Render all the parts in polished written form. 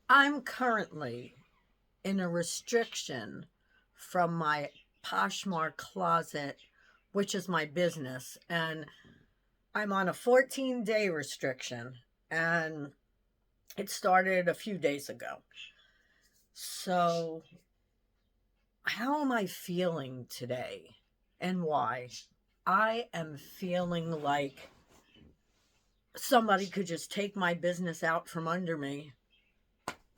I'm currently in a restriction from my Poshmark closet, which is my business, and I'm on a 14-day restriction, and it started a few days ago. So, how am I feeling today and why? I am feeling like somebody could just take my business out from under me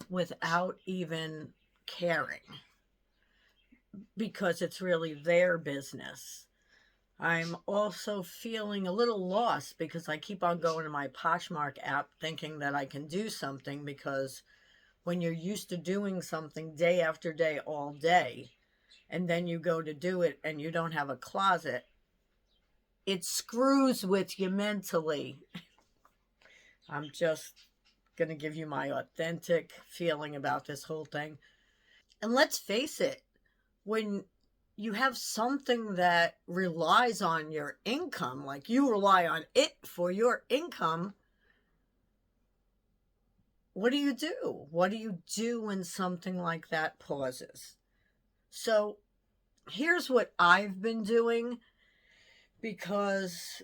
without even caring because it's really their business. I'm also feeling a little lost because I keep on going to my Poshmark app thinking that I can do something, because when you're used to doing something day after day all day and then you go to do it and you don't have a closet, it screws with you mentally. I'm just going to give you my authentic feeling about this whole thing. And let's face it, when you have something that relies on your income, like you rely on it for your income, what do you do? What do you do when something like that pauses? So here's what I've been doing, because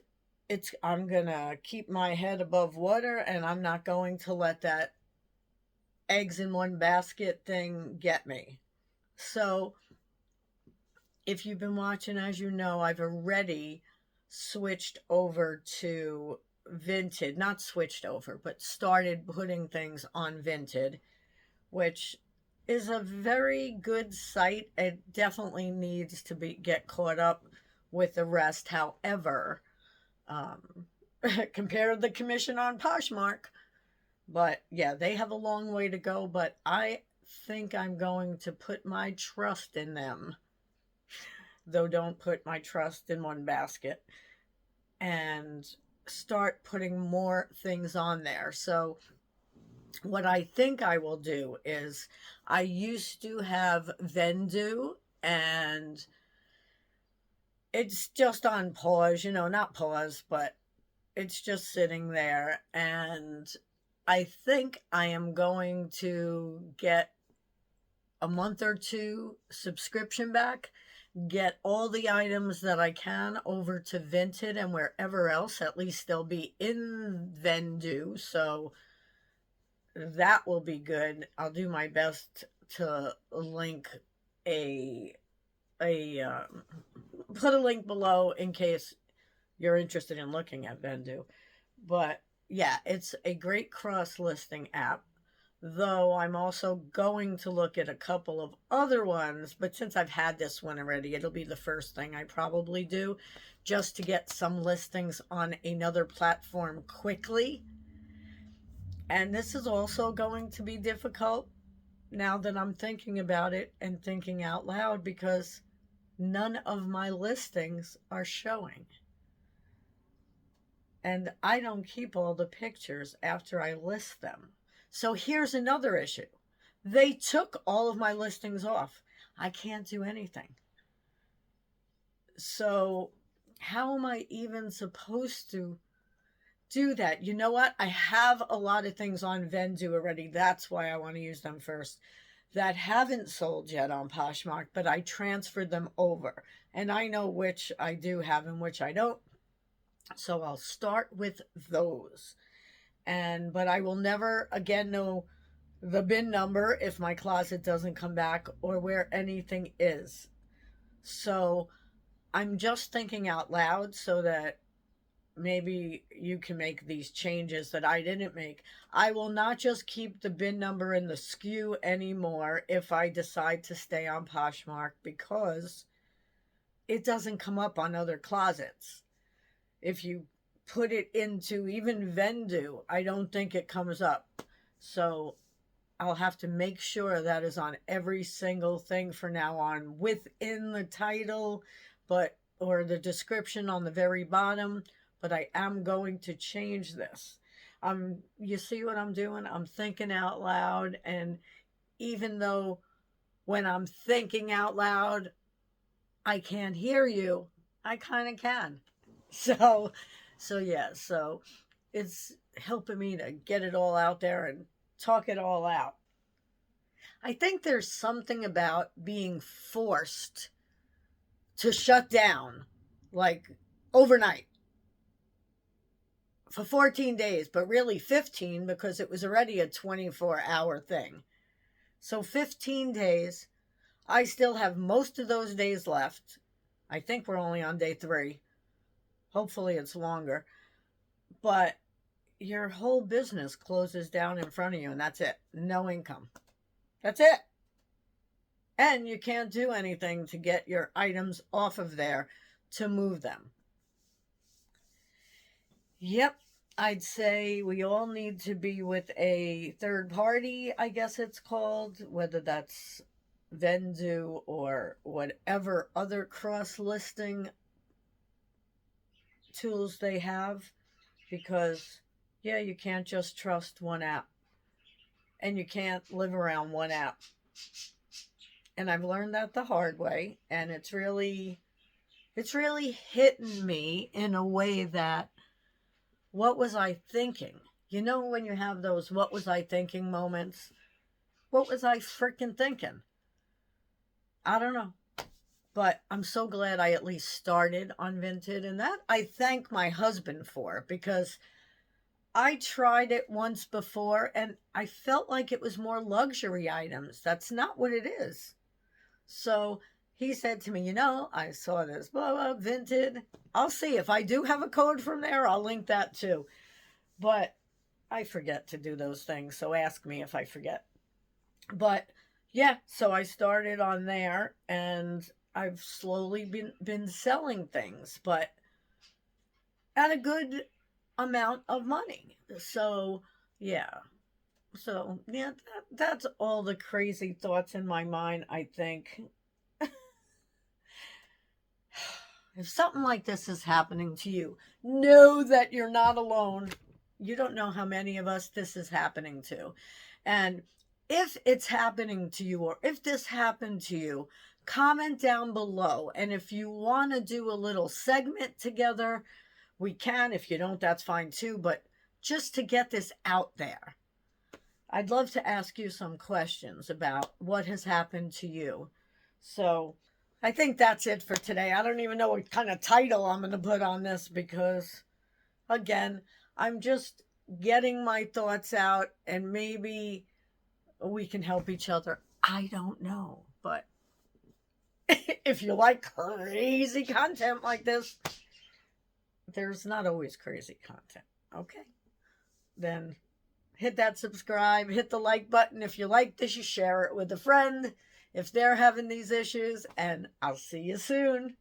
I'm going to keep my head above water and I'm not going to let that eggs in one basket thing get me. So if you've been watching, as you know, I've already switched over to Vinted. Not switched over, but started putting things on Vinted, which is a very good site. It definitely needs to get caught up with the rest. However, um, compared to the commission on Poshmark, but yeah, they have a long way to go. But I think I'm going to put my trust in them, though don't put my trust in one basket, and start putting more things on there. So what I think I will do is, I used to have Vendu, and it's just on pause, not pause, but it's just sitting there. And I think I am going to get a month or two subscription back, get all the items that I can over to Vinted and wherever else. At least they'll be in Vendu, so that will be good. I'll do my best to link a a put a link below in case you're interested in looking at Vendu. But yeah, it's a great cross listing app. Though I'm also going to look at a couple of other ones, but since I've had this one already, it'll be the first thing I probably do, just to get some listings on another platform quickly. And this is also going to be difficult now that I'm thinking about it and thinking out loud, because none of my listings are showing. And I don't keep all the pictures after I list them. So here's another issue. They took all of my listings off. I can't do anything. So how am I even supposed to do that? You know what? I have a lot of things on Vendu already. That's why I want to use them first. That haven't sold yet on Poshmark, but I transferred them over. And I know which I do have and which I don't. So I'll start with those. But I will never again know the bin number if my closet doesn't come back, or where anything is. So I'm just thinking out loud so that maybe you can make these changes that I didn't make. I will not just keep the bin number in the SKU anymore if I decide to stay on Poshmark, because it doesn't come up on other closets. If you put it into even Vendu, I don't think it comes up. So I'll have to make sure that is on every single thing for now on, within the title, or the description on the very bottom. But I am going to change this. You see what I'm doing? I'm thinking out loud, and even though when I'm thinking out loud I can't hear you, I kind of can. So, so it's helping me to get it all out there and talk it all out. I think there's something about being forced to shut down, like overnight for 14 days, but really 15 because it was already a 24-hour thing. So 15 days. I still have most of those days left. I think we're only on day 3. Hopefully it's longer. But your whole business closes down in front of you, and that's it. No income. That's it. And you can't do anything to get your items off of there to move them. Yep, I'd say we all need to be with a third party, I guess it's called, whether that's Vendu or whatever other cross-listing tools they have, because yeah, you can't just trust one app, and you can't live around one app. And I've learned that the hard way, and it's really hitting me in a way that, what was I thinking? You know, when you have those what was I thinking moments? What was I freaking thinking? I don't know. But I'm so glad I at least started on Vinted, and that I thank my husband for, because I tried it once before and I felt like it was more luxury items. That's not what it is. So he said to me, you know, I saw this, blah, blah, Vinted. I'll see if I do have a code from there. I'll link that too. But I forget to do those things, so ask me if I forget. But yeah, so I started on there, and I've slowly been selling things, but at a good amount of money. So yeah. So yeah, that's all the crazy thoughts in my mind, I think. If something like this is happening to you, know that you're not alone. You don't know how many of us this is happening to. And if it's happening to you, or if this happened to you, comment down below. And if you want to do a little segment together, we can. If you don't, that's fine too. But just to get this out there, I'd love to ask you some questions about what has happened to you. So I think that's it for today. I don't even know what kind of title I'm going to put on this, because, again, I'm just getting my thoughts out, and maybe we can help each other. I don't know. But if you like crazy content like this, there's not always crazy content. Okay? Then hit that subscribe, hit the like button. If you like this, you share it with a friend if they're having these issues, and I'll see you soon.